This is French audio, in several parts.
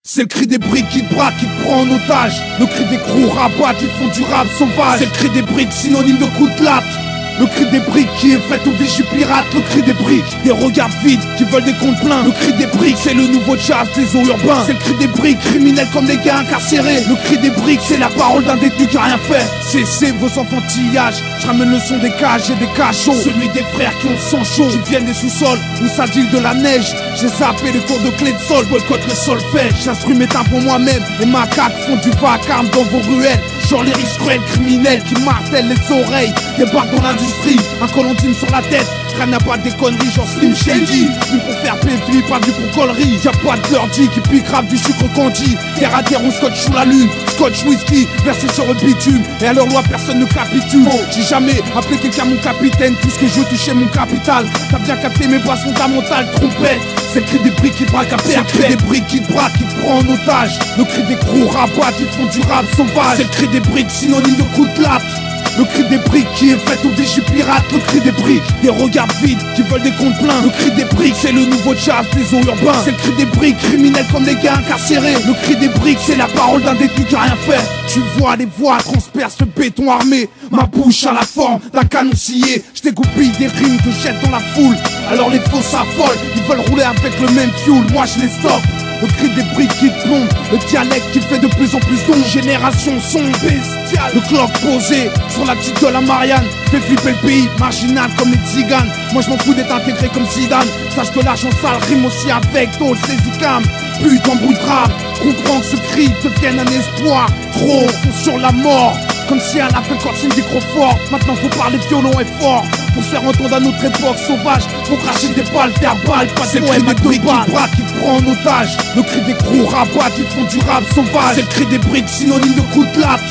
C'est le cri des briques qui te braque, qui te prend en otage. Le cri des crews rabats qui font du rap sauvage. C'est le cri des briques, synonyme de coup de latte. Le cri des briques qui est fait aux vigies pirates. Le cri des briques, des regards vides qui veulent des comptes pleins. Le cri des briques, c'est le nouveau jazz des eaux urbains. C'est le cri des briques, criminels comme les gars incarcérés. Le cri des briques, c'est la parole d'un détenu qui a rien fait. Cessez vos enfantillages, je ramène le son des cages et des cachots. Celui des frères qui ont le sang chaud, qui viennent des sous-sols, où ça deal de la neige. J'ai zappé les cours de clés de sol, boycott le solfège. J'instruis mes timbres pour moi-même, les macaques font du vacarme dans vos ruelles. Genre les risques cruels criminels qui martèlent les oreilles. Débarquent dans l'industrie, un colondine sur la tête. Traîne à pas des conneries genre Slim Shady. Venu pour faire péfli, pas venu pour collerie. Y'a pas de l'ordi qui pique rap du sucre candy. Terre à terre ou scotch sous la lune. Scotch whisky versé sur le bitume. Et à leur loi personne ne capitule. J'ai jamais appelé quelqu'un mon capitaine. Tout ce que je veux toucher mon capital. T'as bien capté mes bases fondamentales, trompette. C'est le cri des briques qui braquent à perte. C'est le cri des briques qui te braquent, qui te prend en otage. Le cri des crews rabats qui font du rap sauvage. C'est le cri des briques, synonyme de coup de latte. Le cri des briques qui est fait aux vigies pirates. Le cri des briques, des regards vides qui veulent des comptes pleins. Le cri des briques, c'est le nouveau jazz des eaux urbains. C'est le cri des briques, criminels comme les gars incarcérés. Le cri des briques, c'est la parole d'un détenu qui a rien fait. Tu vois les voix transpercent le béton armé. Ma bouche a la forme d'un canon scié. Je dégoupille des rimes que je jette dans la foule. Alors les faux s'affolent, ils veulent rouler avec le même fuel. Moi je les stoppe. Le cri des briques qui te plombe, le dialecte qui fait de plus en plus d'ombre. Génération son bestiale. Le clock posé sur la petite de la Marianne fait flipper le pays, marginal comme les tziganes. Moi je m'en fous d'être intégré comme Zidane. Sache que l'argent sale rime aussi avec Tol, Cam. Putain bruit de rap, comprends que ce cri devienne un espoir. Trop sont sur la mort, comme si elle a fait le corps micro fort. Maintenant faut parler violon et fort. Pour se faire entendre à notre époque sauvage, faut cracher des balles, faire balle, pas de poème à deux balles. Qui te prend en otage, le cri des crews rabats qui font du rap sauvage. C'est le cri des briques, synonyme de coup de latte.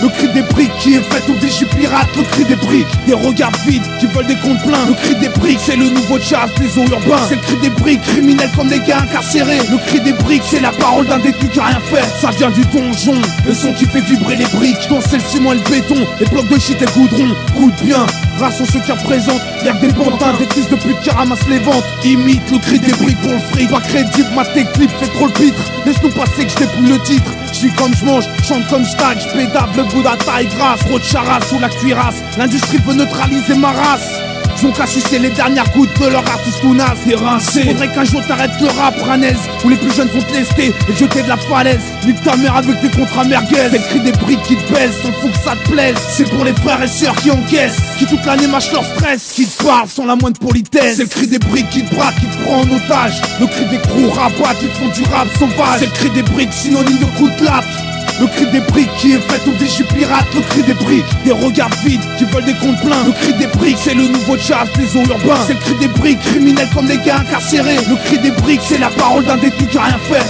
Le cri des briques qui est fait aux vigies pirates. Le cri des briques, des regards vides qui veulent des comptes pleins. Le cri des briques, c'est le nouveau jazz des eaux urbains. C'est le cri des briques, criminels comme les gars incarcérés. Le cri des briques, c'est la parole d'un détenu qui a rien fait. Ça vient du donjon, le son qui fait vibrer les briques. Danser le ciment et le béton, les blocs de shit et goudron. Goûte bien, race sont ceux qui représentent. Y'a que des pantins, des fils de pute qui ramassent les ventes. Imite le cri des briques pour le fric. Pas crédible, ma clip fait trop le pitre. Laisse-nous passer que je dépouille le titre. Je vis comme je mange, chante comme je tag, je pédale le bout à taille grasse. Trop de charasse sous la cuirasse, l'industrie veut neutraliser ma race. Ils ont qu'à sucer les dernières gouttes de leur artiste ou naze. T'es rincé, faudrait qu'un jour t'arrêtes le rap ranaise. Où les plus jeunes vont te lester et te jeter de la falaise. Nique ta mère avec tes contrats merguez. C'est le cri des briques qui te baissent, s'en fout que ça te plaise. C'est pour les frères et sœurs qui encaissent, qui toute l'année mâchent leur stress. Qui te parlent sans la moindre politesse. C'est le cri des briques qui te braquent, qui te prend en otage. Le cri des crews rabats qui font du rap sauvage. C'est le cri des briques, synonyme de coup de latte. Le cri des briques qui est fait aux vigies pirates. Le cri des briques, des regards vides qui veulent des comptes pleins. Le cri des briques, c'est le nouveau jazz des eaux urbains. C'est le cri des briques, criminels comme les gars incarcérés. Le cri des briques, c'est la parole d'un détenu qui a rien fait.